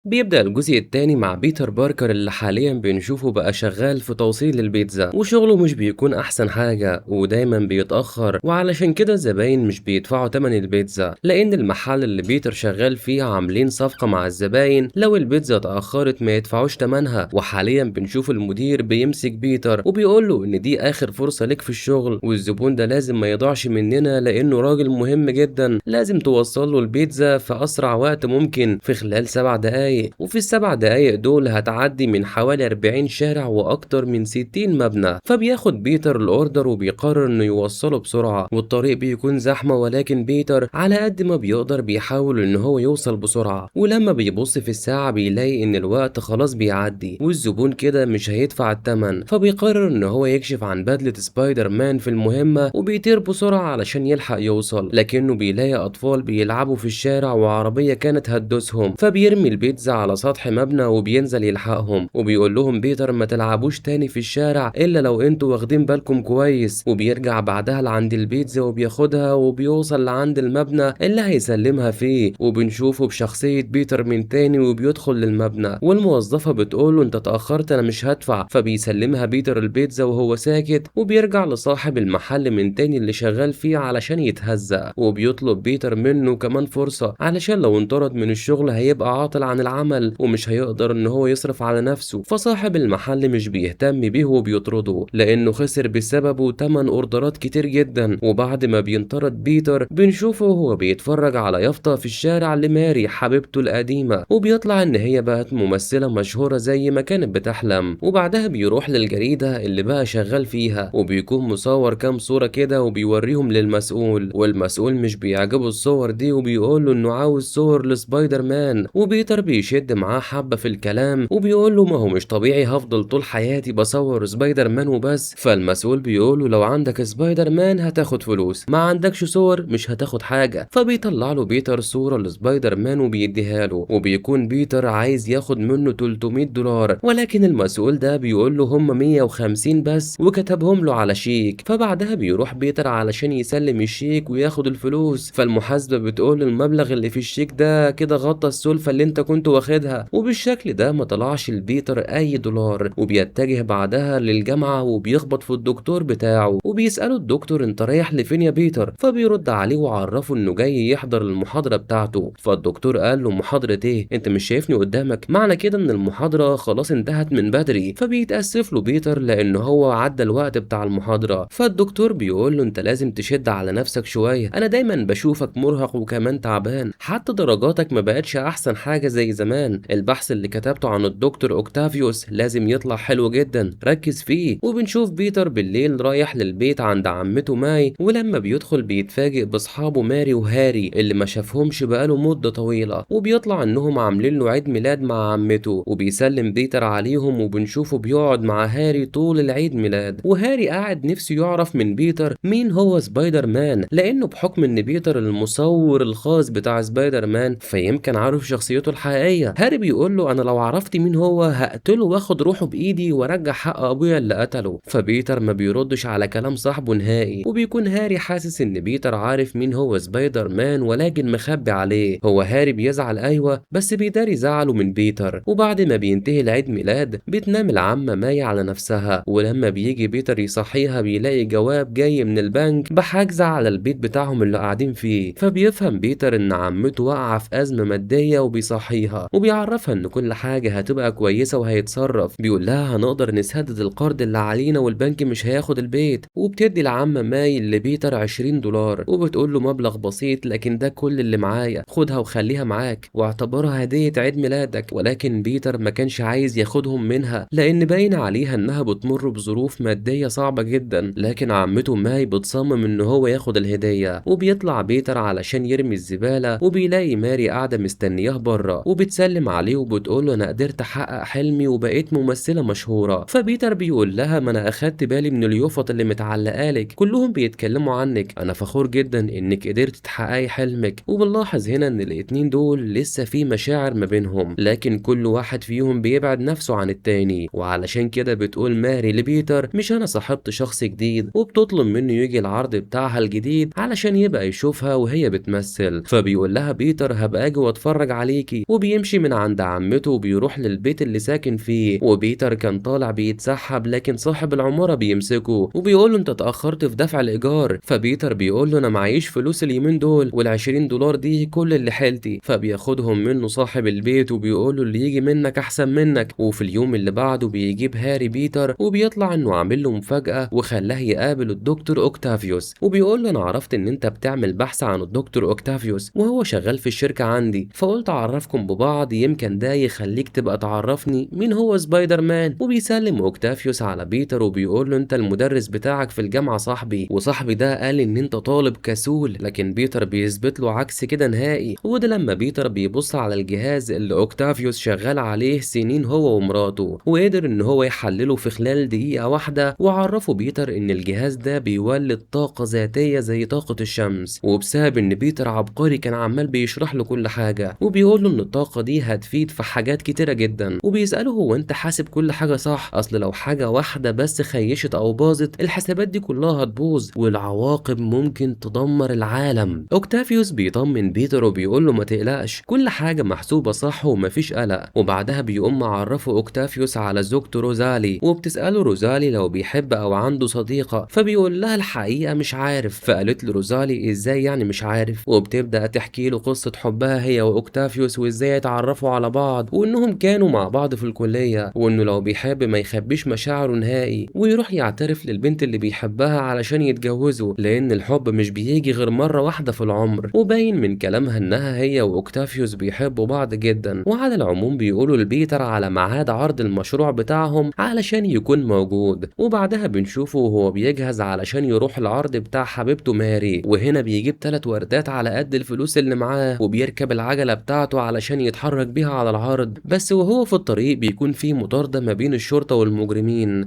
بيبدأ الجزء التاني مع بيتر باركر اللي حاليا بنشوفه بقى شغال في توصيل البيتزا، وشغله مش بيكون أحسن حاجة ودايما بيتأخر، وعلشان كده الزباين مش بيدفعوا تمن البيتزا، لأن المحل اللي بيتر شغال فيه عاملين صفقة مع الزباين لو البيتزا اتأخرت ما يدفعوش تمنها. وحاليا بنشوف المدير بيمسك بيتر وبيقوله إن دي آخر فرصة ليك في الشغل، والزبون ده لازم ما يضيعش مننا لأنه راجل مهم جدا، لازم توصل له البيتزا في أسرع وقت ممكن في خلال 7 دقايق. وفي ال7 دقايق دول هتعدي من حوالي 40 شارع وأكتر من 60 مبنى. فبياخد بيتر الأوردر وبيقرر إنه يوصله بسرعة، والطريق بيكون زحمة ولكن بيتر على قد ما بيقدر بيحاول إن هو يوصل بسرعة. ولما بيبص في الساعة بيلاقي إن الوقت خلاص بيعدي والزبون كده مش هيدفع التمن، فبيقرر إن هو يكشف عن بدلة سبايدر مان في المهمة وبيطير بسرعة علشان يلحق يوصل، لكنه بيلاقي أطفال بيلعبوا في الشارع وعربية كانت هتدوسهم، فبيرمي البيتزا على سطح مبنى وبينزل يلحقهم، وبيقول لهم بيتر ما تلعبوش تاني في الشارع الا لو انتوا واخدين بالكم كويس. وبيرجع بعدها لعند البيتزا وبياخدها وبيوصل لعند المبنى اللي هيسلمها فيه، وبنشوفه بشخصية بيتر من تاني وبيدخل للمبنى، والموظفة بتقوله انت اتأخرت انا مش هدفع، فبيسلمها بيتر البيتزا وهو ساكت، وبيرجع لصاحب المحل من تاني اللي شغال فيه علشان يتهزأ، وبيطلب بيتر منه كمان فرصة علشان لو انطرد من الشغل هيبقى عاطل عن العمل ومش هيقدر ان هو يصرف على نفسه. فصاحب المحل مش بيهتم بيه وبيطرده لانه خسر بسببه 8 اوردرات كتير جدا. وبعد ما بينطرد بيتر بنشوفه هو بيتفرج على يافطة في الشارع لماري حبيبته القديمة، وبيطلع ان هي بقت ممثلة مشهورة زي ما كانت بتحلم. وبعدها بيروح للجريدة اللي بقى شغال فيها وبيكون مصور كام صورة كده وبيوريهم للمسؤول، والمسؤول مش بيعجبه الصور دي وبيقول له انه عاوز صور لسبايدر مان. وبيتر بيشد معاه حبة في الكلام وبيقول له ما هو مش طبيعي هفضل طول حياتي بصور سبايدر مان وبس. فالمسؤول بيقول له لو عندك سبايدر مان هتاخد فلوس، ما عندكش صور مش هتاخد حاجة. فبيطلع له بيتر صورة لسبايدر مان وبيديها له، وبيكون بيتر عايز ياخد منه 300 دولار، ولكن المسؤول ده بيقول له هم 150 بس وكتبهم له على شيك. فبعدها بيروح بيتر علشان يسلم الشيك وياخد الفلوس، فالمحاسبة بتقول المبلغ اللي في الشيك ده كده غطى السلفة اللي انت كنت واخدها، وبالشكل ده ما طلعش لبيتر اي دولار. وبيتجه بعدها للجامعة وبيخبط في الدكتور بتاعه وبيسأله الدكتور انت رايح لفين يا بيتر، فبيرد عليه وعرفه انه جاي يحضر المحاضرة بتاعته. فالدكتور قال له محاضرة ايه انت مش شايفني قدامك، معنى كده ان المحاضرة خلاص انتهت من بدري. فبيتأسف له بيتر لان هو عدى الوقت بتاع المحاضرة. فالدكتور بيقول له انت لازم تشد على نفسك شوية، انا دايما بشوفك مرهق وكمان تعبان، حتى درجاتك ما بقتش احسن حاجة زي زمان، البحث اللي كتبته عن الدكتور اوكتافيوس لازم يطلع حلو جدا ركز فيه. وبنشوف بيتر بالليل رايح للبيت عند عمته ماي، ولما بيدخل بيتفاجئ باصحابه ماري وهاري اللي ما شافهمش بقاله مدة طويلة، وبيطلع انهم عاملين له عيد ميلاد مع عمته، وبيسلم بيتر عليهم وبنشوفه بيقعد مع هاري طول العيد ميلاد. وهاري قاعد نفسه يعرف من بيتر مين هو سبايدر مان، لانه بحكم ان بيتر المصور الخاص بتاع سبايدر مان فيمكن عارف شخصيته الحقيقية. هاري بيقول له انا لو عرفت مين هو هقتله واخد روحه بايدي وارجع حق ابويا اللي قتله. فبيتر ما بيردش على كلام صاحبه نهائي، وبيكون هاري حاسس ان بيتر عارف مين هو سبايدر مان ولكن مخبي عليه. هو هاري بيزعل ايوه بس بيداري زعله من بيتر. وبعد ما بينتهي العيد ميلاد بتنام العمة ماي على نفسها، ولما بيجي بيتر يصحيها بيلاقي جواب جاي من البنك بحجز على البيت بتاعهم اللي قاعدين فيه. فبيفهم بيتر ان عمته واقعة في ازمة مادية وبيصحيها وبيعرفها ان كل حاجة هتبقى كويسة وهيتصرف، بيقول لها هنقدر نسدد القرض اللي علينا والبنك مش هياخد البيت. وبتدي العمة ماي لبيتر 20 دولار وبتقول له مبلغ بسيط لكن ده كل اللي معايا، خدها وخليها معاك واعتبرها هدية عيد ميلادك. ولكن بيتر ما كانش عايز ياخدهم منها لان باين عليها انها بتمر بظروف مادية صعبة جدا، لكن عمته ماي بتصمم ان هو ياخد الهدية. وبيطلع بيتر علشان يرمي الزبالة وبيلاقي ماري قاعدة مستنياه بره وبتسلم عليه وبتقول له انا قدرت احقق حلمي وبقيت ممثلة مشهورة. فبيتر بيقول لها ما انا اخدت بالي من اليوفط اللي متعلقالك كلهم بيتكلموا عنك، انا فخور جدا انك قدرت تحققي حلمك. وبنلاحظ هنا ان الاتنين دول لسه في مشاعر ما بينهم لكن كل واحد فيهم بيبعد نفسه عن التاني، وعلشان كده بتقول ماري لبيتر مش انا صاحبت شخص جديد، وبتطلب منه يجي العرض بتاعها الجديد علشان يبقى يشوفها وهي بتمثل. فبيقول لها بيتر هبقى اجي واتفرج عليكي، بيمشي من عند عمته وبيروح للبيت اللي ساكن فيه، وبيتر كان طالع بيتسحب لكن صاحب العمارة بيمسكه وبيقول له انت اتأخرت في دفع الإيجار. فبيتر بيقول له انا معيش فلوس اليومين دول، وال20 دولار دي كل اللي حيلتي. فبياخدهم منه صاحب البيت وبيقول له اللي يجي منك احسن منك. وفي اليوم اللي بعده بيجيب هاري بيتر وبيطلع انه عامل له مفاجأة وخلاه يقابل الدكتور اوكتافيوس، وبيقول له انا عرفت ان انت بتعمل بحث عن الدكتور اوكتافيوس وهو شغال في الشركة عندي، فقلت اعرفكم ببعض يمكن ده يخليك تبقى تعرفني مين هو سبايدر مان. وبيسلم اوكتافيوس على بيتر وبيقول له انت المدرس بتاعك في الجامعة صاحبي، وصاحبي ده قال ان انت طالب كسول. لكن بيتر بيثبت له عكس كده نهائي. وده لما بيتر بيبص على الجهاز اللي اوكتافيوس شغال عليه سنين هو ومراته، وقدر ان هو يحلله في خلال دقيقة واحدة. وعرفه بيتر ان الجهاز ده بيولد طاقة ذاتية زي طاقة الشمس، وبسبب ان بيتر عبقري كان عمال بيشرح له كل حاجة وبيقول له ان الطاقة دي هتفيد في حاجات كتيرة جدا. وبيسأله هو انت حاسب كل حاجة صح؟ اصل لو حاجة واحدة بس خيشت او باظت الحسابات دي كلها هتبوظ والعواقب ممكن تدمر العالم. اوكتافيوس بيطمن بيتر وبيقول له ما تقلقش كل حاجة محسوبة صح ومفيش قلق. وبعدها بيقوم معرفه اوكتافيوس على زوجته روزالي، وبتسأله روزالي لو بيحب او عنده صديقة، فبيقول لها الحقيقة مش عارف. فقالت له روزالي ازاي يعني مش عارف؟ وبتبدأ تحكي له قصة حبها هي واوكتافيوس وازاي اتعرفوا على بعض، وانهم كانوا مع بعض في الكلية، وانه لو بيحب ما يخبيش مشاعره نهائي ويروح يعترف للبنت اللي بيحبها علشان يتجوزوا، لان الحب مش بيجي غير مرة واحدة في العمر. وباين من كلامها انها هي واوكتافيوس بيحبوا بعض جدا. وعلى العموم بيقولوا لبيتر على ميعاد عرض المشروع بتاعهم علشان يكون موجود. وبعدها بنشوفه وهو بيجهز علشان يروح العرض بتاع حبيبته ماري، وهنا بيجيب 3 وردات على قد الفلوس اللي معاه وبيركب العجلة بتاعته علشان يتحرك بيها على العرض. بس وهو في الطريق بيكون في مطاردة ما بين الشرطة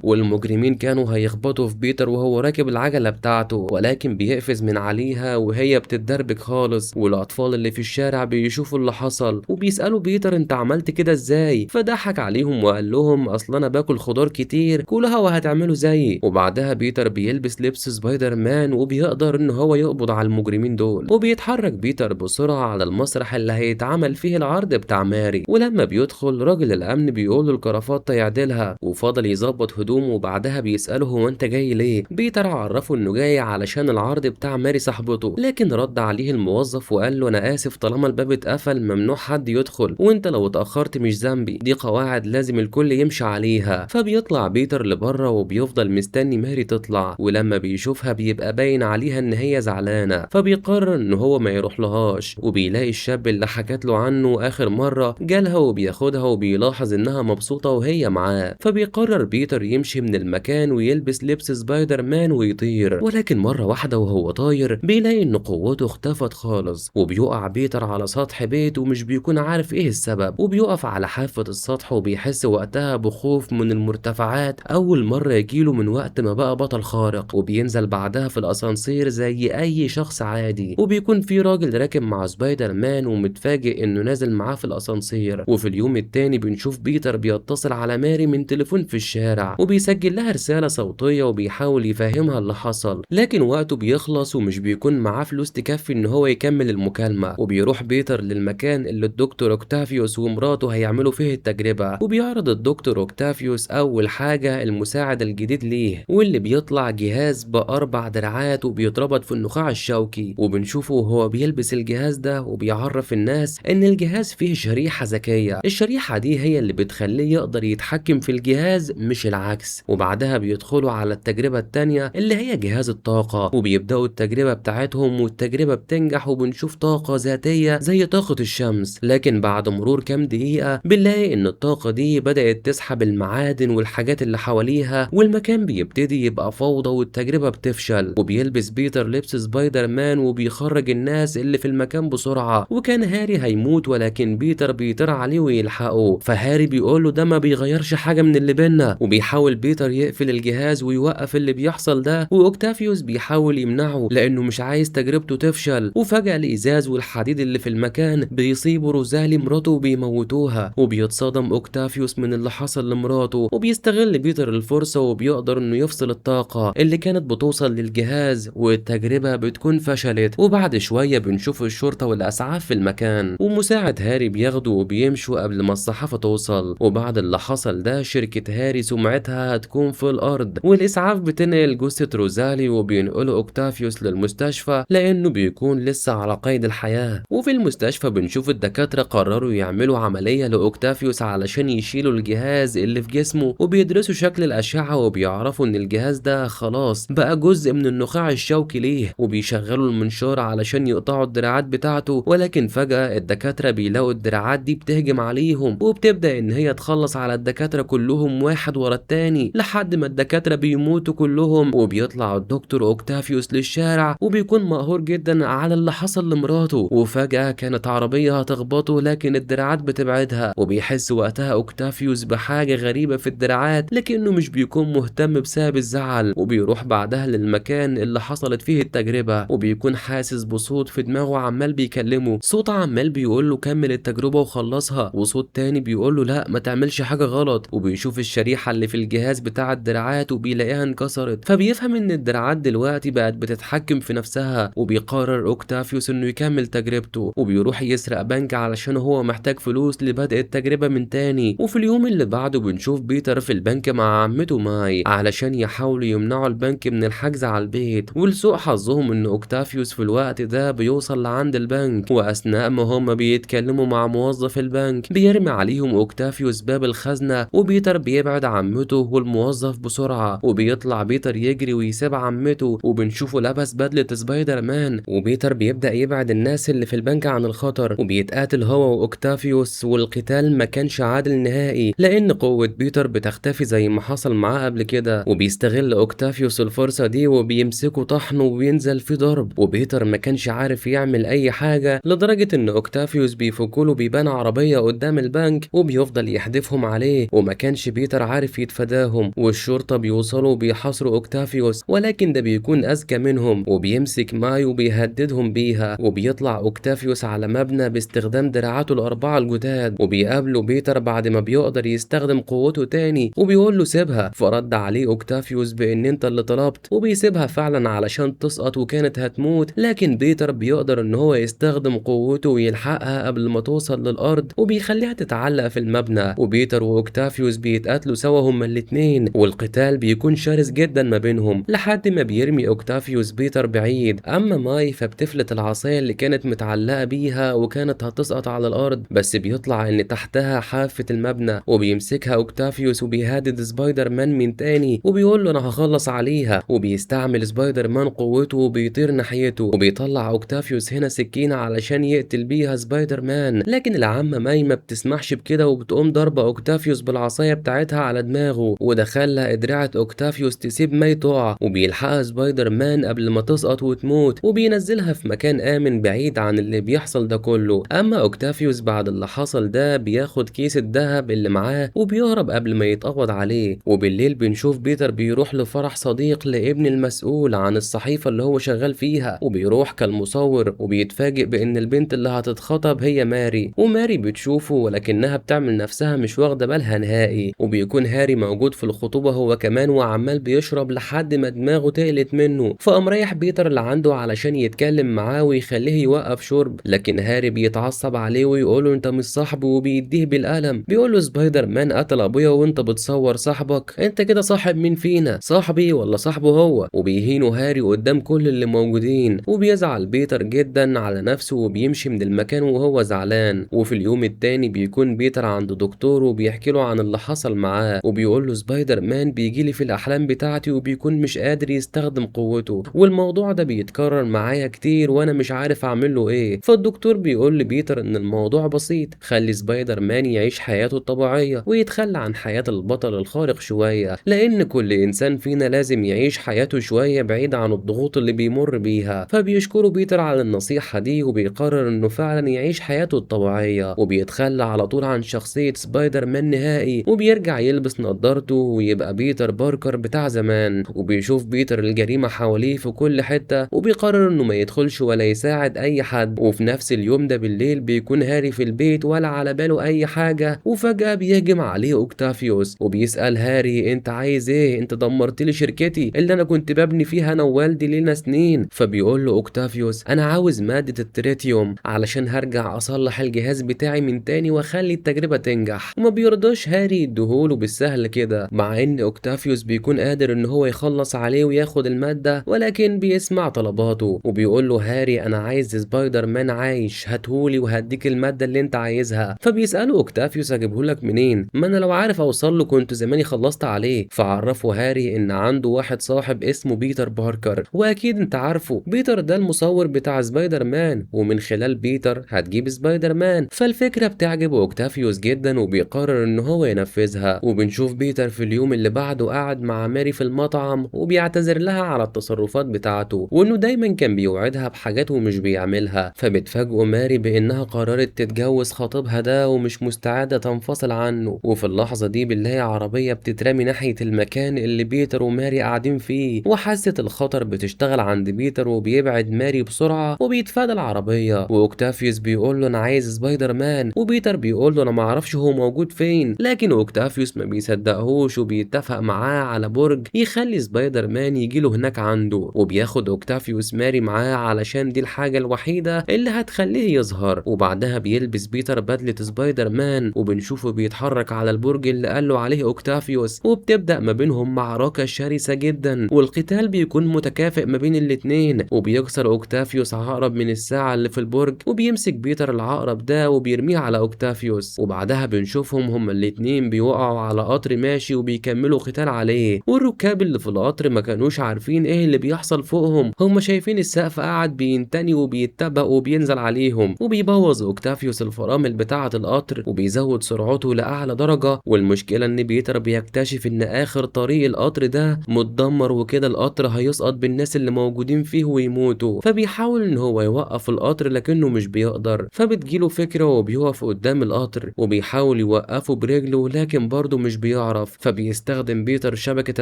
والمجرمين كانوا هيخبطوا في بيتر وهو راكب العجلة بتاعته، ولكن بيقفز من عليها وهي بتتدربك خالص. والاطفال اللي في الشارع بيشوفوا اللي حصل وبيسألوا بيتر انت عملت كده ازاي؟ فضحك عليهم وقال لهم اصل انا باكل خضار كتير كلها وهتعملوا زيي. وبعدها بيتر بيلبس لبس سبايدر مان وبيقدر ان هو يقبض على المجرمين دول. وبيتحرك بيتر بسرعة على المسرح اللي هيتعمل فيه العرض بتاع ماري، ولما بيدخل راجل الامن بيقول له الكرافطة يعدلها، وفضل يظبط هدومه. وبعدها بيسأله هو انت جاي ليه؟ بيتر عرفه انه جاي علشان العرض بتاع ماري صاحبته، لكن رد عليه الموظف وقال له انا اسف طالما الباب اتقفل ممنوع حد يدخل، وانت لو اتأخرت مش ذنبي، دي قواعد لازم الكل يمشي عليها. فبيطلع بيتر لبره وبيفضل مستني ماري تطلع، ولما بيشوفها بيبقى باين عليها ان هي زعلانة، فبيقرر ان هو ما يروح لهاش. وبيلاقي الشاب اللي حكت له عنه اخر مرة جالها وبياخدها وبيلاحظ انها مبسوطة وهي معاه. فبيقرر بيتر يمشي من المكان ويلبس لبس سبايدر مان ويطير، ولكن مرة واحدة وهو طاير بيلاقي ان قوته اختفت خالص، وبيقع بيتر على سطح بيت ومش بيكون عارف ايه السبب. وبيقف على حافة السطح وبيحس وقتها بخوف من المرتفعات اول مرة يجيله من وقت ما بقى بطل خارق. وبينزل بعدها في الاسانسير زي اي شخص عادي، وبيكون في راجل راكب مع سبايدر مان ومتفاجئ انه نازل معاه في الاسانسير. وفي اليوم التاني بنشوف بيتر بيتصل على ماري من تليفون في الشارع وبيسجل لها رسالة صوتية وبيحاول يفهمها اللي حصل، لكن وقته بيخلص ومش بيكون معاه فلوس تكفي ان هو يكمل المكالمة. وبيروح بيتر للمكان اللي الدكتور اوكتافيوس ومراته هيعملوا فيه التجربة، وبيعرض الدكتور اوكتافيوس اول حاجة المساعد الجديد ليه، واللي بيطلع جهاز ب4 دراعات وبيتربط في النخاع الشوكي. وبنشوفه وهو بيلبس الجهاز ده وبيعرف الناس ان الجهاز فيه شريحة ذكية، الشريحة دي هي اللي بتخليه يقدر يتحكم في الجهاز مش العكس. وبعدها بيدخلوا على التجربة التانية اللي هي جهاز الطاقة، وبيبدأوا التجربة بتاعتهم والتجربة بتنجح وبنشوف طاقة ذاتية زي طاقة الشمس. لكن بعد مرور كام دقيقة بنلاقي ان الطاقة دي بدأت تسحب المعادن والحاجات اللي حواليها، والمكان بيبتدي يبقى فوضى والتجربة بتفشل. وبيلبس بيتر لبس سبايدر مان وبيخرج الناس اللي في المكان بسرعة، وكان هاري هيموت ولكن بيتر بيطير عليه ويلحقه. فهاري بيقول له ده ما بيغيرش حاجة من اللي بينا، وبيحاول بيتر يقفل الجهاز ويوقف اللي بيحصل ده، واوكتافيوس بيحاول يمنعه لانه مش عايز تجربته تفشل. وفجأة الازاز والحديد اللي في المكان بيصيبوا روزالي مراته وبيموتوها، وبيتصدم اوكتافيوس من اللي حصل لمراته، وبيستغل بيتر الفرصة وبيقدر انه يفصل الطاقة اللي كانت بتوصل للجهاز، والتجربة بتكون فشلت. وبعد شوية بنشوف الشرطة والاسعاف في المكان، ومساعد هاري بياخدوا وبيمشوا قبل ما الصحافة توصل. وبعد اللي حصل ده شركة هاري سمعتها هتكون في الأرض، والإسعاف بتنقل جثة روزالي وبينقلوا أوكتافيوس للمستشفى لأنه بيكون لسه على قيد الحياة. وفي المستشفى بنشوف الدكاترة قرروا يعملوا عملية لأوكتافيوس علشان يشيلوا الجهاز اللي في جسمه، وبيدرسوا شكل الأشعة وبيعرفوا إن الجهاز ده خلاص بقى جزء من النخاع الشوكي ليه، وبيشغلوا المنشار علشان يقطعوا الدراعات بتاعته. ولكن فجأة الدكاترة بيلاقوا الدراعات دي بتهجم عليهم، وبتبدأ إن هي تخلص على الدكاترة كلهم واحد ورا التاني لحد ما الدكاترة بيموتوا كلهم. وبيطلع الدكتور أوكتافيوس للشارع وبيكون مقهور جدا على اللي حصل لمراته. وفجأة كانت عربية هتخبطه لكن الدراعات بتبعدها، وبيحس وقتها أوكتافيوس بحاجة غريبة في الدراعات لكنه مش بيكون مهتم بسبب الزعل. وبيروح بعدها للمكان اللي حصلت فيه التجربة، وبيكون حاسس بصوت في دماغه عمال بيكلمه، صوت عمال بيقول له كمل التجربة وخلصها، وصوت تاني بيقول له لا ما تعملش حاجة غلط. وبيشوف الشريحة اللي في الجهاز بتاع الدراعات وبيلاقيها انكسرت، فبيفهم ان الدراعات دلوقتي بقت بتتحكم في نفسها. وبيقرر اوكتافيوس انه يكمل تجربته، وبيروح يسرق بنك علشان هو محتاج فلوس لبدء التجربة من تاني. وفي اليوم اللي بعده بنشوف بيتر في البنك مع عمته ماي علشان يحاولوا يمنعوا البنك من الحجز على البيت. ولسوء حظهم ان اوكتافيوس في الوقت ده بيوصل لعند البنك، واثناء ما هما بيتكلموا مع موظف البنك بيرمي عليهم اوكتافيوس باب الخزنة، وبيتر بيبعد عمته والموظف بسرعة. وبيطلع بيتر يجري ويسيب عمته، وبنشوفه لابس بدلة سبايدر مان. وبيتر بيبدأ يبعد الناس اللي في البنك عن الخطر، وبيتقاتل هو واوكتافيوس. والقتال ما كانش عادل نهائي لان قوة بيتر بتختفي زي ما حصل معاه قبل كده. وبيستغل اوكتافيوس الفرصة دي وبيمسكه طحنه وبينزل في ضرب، وبيتر ما كانش عارف يعمل اي حاجة لدرجة ان اوكتافيوس بيفكله بيبان عربية قدام البنك وبيفضل يحدفهم عليه، وما كانش بيتر عارف يتفاداهم. والشرطة بيوصلوا وبيحاصروا اوكتافيوس، ولكن ده بيكون اذكى منهم وبيمسك ماي وبيهددهم بيها. وبيطلع اوكتافيوس على مبنى باستخدام دراعاته الاربعة الجداد، وبيقابله بيتر بعد ما بيقدر يستخدم قوته تاني وبيقول له سيبها. فرد عليه اوكتافيوس بان انت اللي طلبت، وبيسيبها فعلا علشان تسقط وكانت هتموت. لكن بيتر بيقدر ان هو يستخدم قوته ويلحقها قبل ما توصل للارض وبيخليها تتعلق في المبنى. وبيتر واوكتافيوس بيتقاتلوا سوا هما الاتنين، والقتال بيكون شرس جدا ما بينهم لحد ما بيرمي اوكتافيوس بيتر بعيد. اما ماي فبتفلت العصايه اللي كانت متعلقه بيها وكانت هتسقط على الارض، بس بيطلع ان تحتها حافه المبنى، وبيمسكها اوكتافيوس وبيهدد سبايدر مان من تاني وبيقول له انا هخلص عليها. وبيستعمل سبايدر مان قوته وبيطير ناحيته، وبيطلع اوكتافيوس هنا سكينه علشان يقتل بيها سبايدر مان. لكن العمه ماي ما بتسمحش بكده وبتقوم ضربه اوكتافيوس بالعصايه بتاعتها على دماغه، وده خلى ادرعه اوكتافيوس تسيب ماي تقع. وبيلحقها سبايدر مان قبل ما تسقط وتموت، وبينزلها في مكان امن بعيد عن اللي بيحصل ده كله. اما اوكتافيوس بعد اللي حصل ده بياخد كيس الذهب اللي معاه وبيهرب قبل ما يتقبض عليه. وبالليل بنشوف بيتر بيروح لفرح صديق لابن المسؤول عن الصحيفه اللي هو شغال فيها، وبيروح كالمصور وبيتفاجئ بان البنت اللي هتتخطب هي ماري. وماري بتشوفه ولكنها بتعمل نفسها مش واخده بالها نهائي. وبيكون هاري موجود في الخطوبه هو كمان وعمال بيشرب لحد ما دماغه تقلت منه، فقام رايح بيتر اللي عنده علشان يتكلم معاه ويخليه يوقف شرب. لكن هاري بيتعصب عليه ويقوله انت مش صاحبه وبيديه بالقلم. بيقوله سبايدر مان قتل ابويا وانت بتصور صاحبك، انت كده صاحب مين فينا، صاحبي ولا صاحبه هو؟ وبيهينه هاري قدام كل اللي موجودين، وبيزعل بيتر جدا على نفسه وبيمشي من المكان وهو زعلان. وفي اليوم التاني بيكون بيتر عند دكتور وبيحكي له عن اللي حصل معاه، وبيقول له سبايدر مان بيجيلي في الاحلام بتاعتي وبيكون مش قادر يستخدم قوته، والموضوع ده بيتكرر معايا كتير وانا مش عارف اعمل له ايه. فالدكتور بيقول لبيتر ان الموضوع بسيط، خلي سبايدر مان يعيش حياته الطبيعيه ويتخلى عن حياه البطل الخارق شويه، لان كل انسان فينا لازم يعيش حياته شويه بعيد عن الضغوط اللي بيمر بيها. فبيشكره بيتر على النصيحه دي وبيقرر انه فعلا يعيش حياته الطبيعيه، وبيتخلى على طول عن شخصيه سبايدر مان نهائي، وبيرجع يلبس نظارته ويبقى بيتر باركر بتاع زمان. وبيشوف بيتر الجريمه حواليه في كل حته وبيقرر انه ما يدخلش ولا يساعد اي حد. وفي نفس اليوم ده بالليل بيكون هاري في البيت ولا على باله اي حاجه، وفجاه بيهجم عليه اوكتافيوس وبيسال هاري انت عايز ايه، انت دمرت لي شركتي اللي انا كنت ببني فيها انا ووالدي لينا سنين. فبيقول له اوكتافيوس انا عاوز ماده التريتيوم علشان هرجع اصلح اصلح الجهاز بتاعي من تاني واخلي التجربة تنجح. وما بيرضاش هاري يديهوله بالسهل كده، مع ان اوكتافيوس بيكون قادر ان هو يخلص عليه وياخد المادة، ولكن بيسمع طلباته وبيقول له هاري انا عايز سبايدر مان عايش، هاتهولي وهديك المادة اللي انت عايزها. فبيسأله اوكتافيوس اجيبهولك منين؟ ما انا لو عارف اوصل له كنت زماني خلصت عليه. فعرفه هاري ان عنده واحد صاحب اسمه بيتر باركر، واكيد انت عارفه بيتر ده المصور بتاع سبايدر مان، ومن خلال بيتر هتجيب سبايدر مان. فالفكرة بتعجب اوكتافيوس جدا وبيقرر ان هو ينفذها. وبنشوف بيتر في اليوم اللي بعده قاعد مع ماري في المطعم وبيعتذر لها على التصرفات بتاعته، وانه دايما كان بيوعدها بحاجات ومش بيعملها. فبتفاجئه ماري بانها قررت تتجوز خطيبها ده ومش مستعدة تنفصل عنه. وفي اللحظة دي بنلاقي عربية بتترمي ناحية المكان اللي بيتر وماري قاعدين فيه، وحاسة الخطر بتشتغل عند بيتر وبيبعد ماري بسرعة وبيتفادى العربية. واوكتافيوس بيقول له انا عايز سبايدر مان، وبيتر بيقول له انا معرفش هو موجود فين، لكن اوكتافيوس ما بيصدقهوش وبيتفق معاه على برج يخلي سبايدر مان يجيله هناك عنده. وبياخد اوكتافيوس ماري معاه علشان دي الحاجة الوحيدة اللي هتخليه يظهر. وبعدها بيلبس بيتر بدلة سبايدر مان وبنشوفه بيتحرك على البرج اللي قاله عليه اوكتافيوس، وبتبدأ ما بينهم معركة شرسة جدا والقتال بيكون متكافئ ما بين الاتنين. وبيكسر اوكتافيوس عقرب من الساعة اللي في البرج وبيمسك بيتر العقرب ده وبيرميه على اوكتافيوس. وبعدها بنشوفهم هما الاتنين بيوقعوا على قطر ماشي وبيكملوا قتال عليه. والركاب اللي في القطر ما كانوش عارفين ايه اللي بيحصل فوقهم، هما شايفين السقف قاعد بينتني وبيتبق وبينزل عليهم. وبيبوظ اوكتافيوس الفرامل بتاعة القطر وبيزود سرعته لأعلى درجة. والمشكلة ان بيتر بيكتشف ان اخر طريق القطر ده متدمر، وكده القطر هيسقط بالناس اللي موجودين فيه ويموتوا. فبيحاول ان هو يوقف القطر لكنه مش بيقدر. فبتجيله فكرة وبيقف قدام القطر وبيحاول يوقفه برجله لكن برضه مش بيعرف. فبيستخدم بيتر شبكة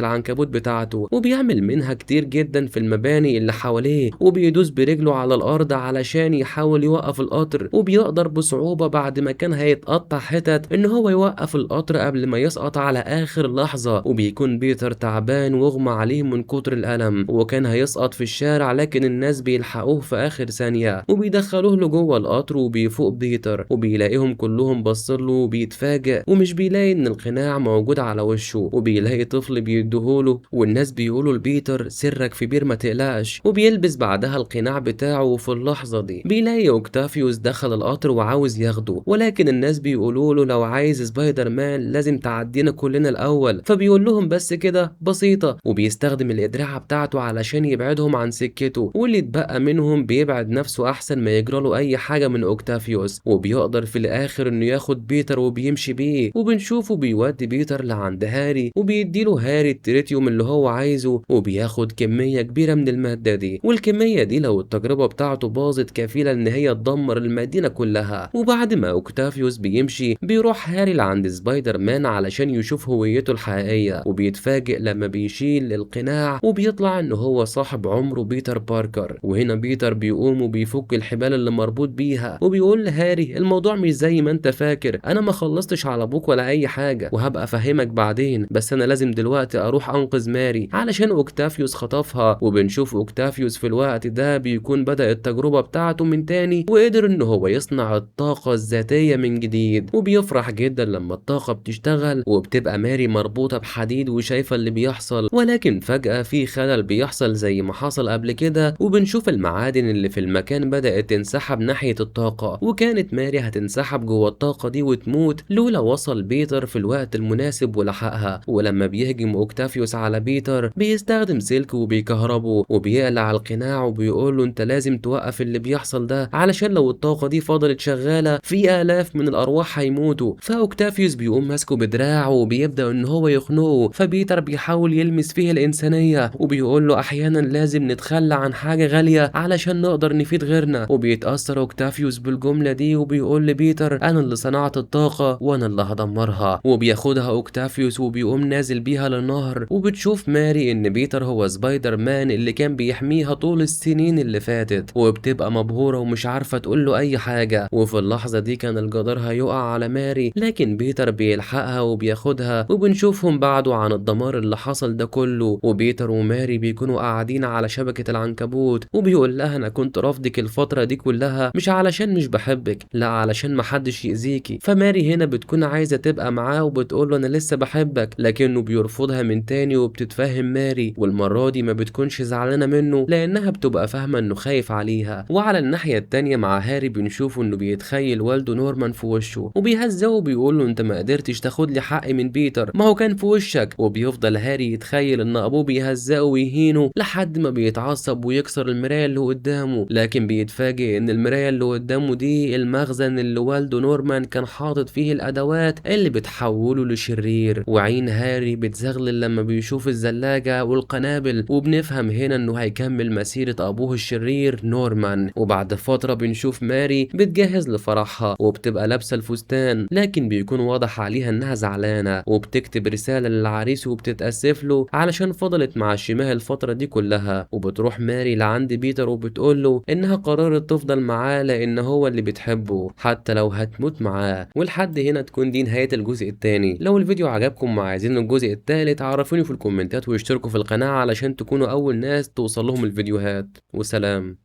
العنكبوت بتاعته وبيعمل منها كتير جدا في المباني اللي حواليه، وبيدوس برجله على الارض علشان يحاول يوقف القطر. وبيقدر بصعوبة بعد ما كان هيتقطع حتت ان هو يوقف القطر قبل ما يسقط على اخر لحظة. وبيكون بيتر تعبان واغمى عليه من كتر الالم وكان هيسقط في الشارع، لكن الناس بيلحقوه في اخر ثانية وبيدخلوه له جوه القطر. وبيفوق بيتر وبيلاقيهم كلهم باصين له وبيتفاجئ ومش بيلاقي ان القناع موجود على وشه. وبيلاقي طفل بيديهوله والناس بيقولوا لبيتر سرك في بير ما تقلقش. وبيلبس بعدها القناع بتاعه. وفي اللحظة دي بيلاقي اوكتافيوس دخل القطر وعاوز ياخده، ولكن الناس بيقولوا له لو عايز سبايدر مان لازم تعدينا كلنا الاول. فبيقول لهم بس كده بسيطة، وبيستخدم الادراعة بتاعته علشان يبعدهم عن سكته. واللي اتبقى منهم بيبعد نفسه احسن ما يجراله اي حاجة من اوكتافيوس. وبيقدر في الاخر انه ياخد بيتر وبيمشي بيه. وبنشوفه بيودي بيتر لعند هاري وبيديله هاري التريتيوم اللي هو عايزه، وبياخد كمية كبيرة من المادة دي. والكمية دي لو التجربة بتاعته باظت كفيلة ان هي تدمر المدينة كلها. وبعد ما اوكتافيوس بيمشي بيروح هاري لعند سبايدر مان علشان يشوف هويته الحقيقية، وبيتفاجئ لما بيشيل القناع وبيطلع ان هو صاحب عمره بيتر باركر. وهنا بيتر بيقوم وبيفك الحبال اللي مربوط بيها وبيقول لهاري الموضوع مش زي ما انت فاكر، انا ما خلصتش على ابوك ولا اي حاجة وهبقى افهمك بعدين، بس انا لازم دلوقتي اروح انقذ ماري علشان اوكتافيوس خطفها. وبنشوف اوكتافيوس في الوقت ده بيكون بدأ التجربة بتاعته من تاني وقدر ان هو يصنع الطاقة الذاتية من جديد. وبيفرح جدا لما الطاقة بتشتغل وبتبقى ماري مربوطة بحديد وشايفة اللي بيحصل. ولكن فجأة في خلل بيحصل زي ما حصل قبل كده، وبنشوف المعادن اللي في المكان بدأت تنسحب ناحية الطاقة، وكانت ماري هتنسحب جوه الطاقة دي وتموت لولا وصل بيتر في الوقت المناسب ولحقها. ولما بيهجم اوكتافيوس على بيتر بيستخدم سلك وبيكهربه وبيقلع القناع وبيقول له انت لازم توقف اللي بيحصل ده علشان لو الطاقة دي فضلت شغالة في آلاف من الأرواح هيموتوا. فأوكتافيوس بيقوم ماسكه بدراعه وبيبدأ ان هو يخنقه. فبيتر بيحاول يلمس فيه الإنسانية وبيقول له أحيانا لازم نتخلى عن حاجة غالية علشان نقدر نفيد غيرنا. وبيتأثر اوكتافيوس بالجملة دي وبيقول لبيتر أنا اللي صنعت الطاقة وأنا اللي هدمرها. وبياخدها اوكتافيوس وبيقوم نازل بيها للنهر. وبتشوف ماري ان بيتر هو سبايدر مان اللي كان بيحميها طول السنين اللي فاتت، وبتبقى مبهورة ومش عارفة تقول له اي حاجة. وفي اللحظة دي كان الجدار هيقع على ماري لكن بيتر بيلحقها وبياخدها. وبنشوفهم بعده عن الدمار اللي حصل ده كله، وبيتر وماري بيكونوا قاعدين على شبكة العنكبوت وبيقول لها انا كنت رافضك الفترة دي كلها مش علشان مش مش باحبِك، لأ علشان ما حدش يأذيكِ. فماري هنا بتكون عايزة تبقى معاه وبتقول له أنا لسه باحبك، لكنه بيرفضها من تاني وبتتفهم ماري، والمرة دي ما بتكونش زعلانة منه لأنها بتبقى فاهمة إنه خايف عليها. وعلى الناحية التانية مع هاري بنشوفه إنه بيتخيل والده نورمان في وشه وبيهزقه وبيقول له أنت ما قدرتش تاخد لي حقي من بيتر، ما هو كان في وشك. وبيفضل هاري يتخيل إن أبوه بيهزقه ويهينه لحد ما بيتعصب ويكسر المراية اللي قدامه، لكن بيتفاجئ إن المراية اللي قدامه دي المخزن اللي والده نورمان كان حاطط فيه الأدوات اللي بتحوله لشرير. وعين هاري بتزغلل لما بيشوف الزلاجة والقنابل، وبنفهم هنا إنه هيكمل مسيرة أبوه الشرير نورمان. وبعد فترة بنشوف ماري بتجهز لفرحها وبتبقى لابسة الفستان، لكن بيكون واضح عليها إنها زعلانة، وبتكتب رسالة للعريس وبتتأسف له علشان فضلت مع شيماء الفترة دي كلها. وبتروح ماري لعند بيتر وبتقول له إنها قررت تفضل معاه لأن هو اللي بتحبه حتى لو هتموت معاه. ولحد هنا تكون دي نهاية الجزء التاني. لو الفيديو عجبكم وعايزين الجزء التالت عرفوني في الكومنتات واشتركوا في القناة علشان تكونوا أول ناس توصل لهم الفيديوهات. وسلام.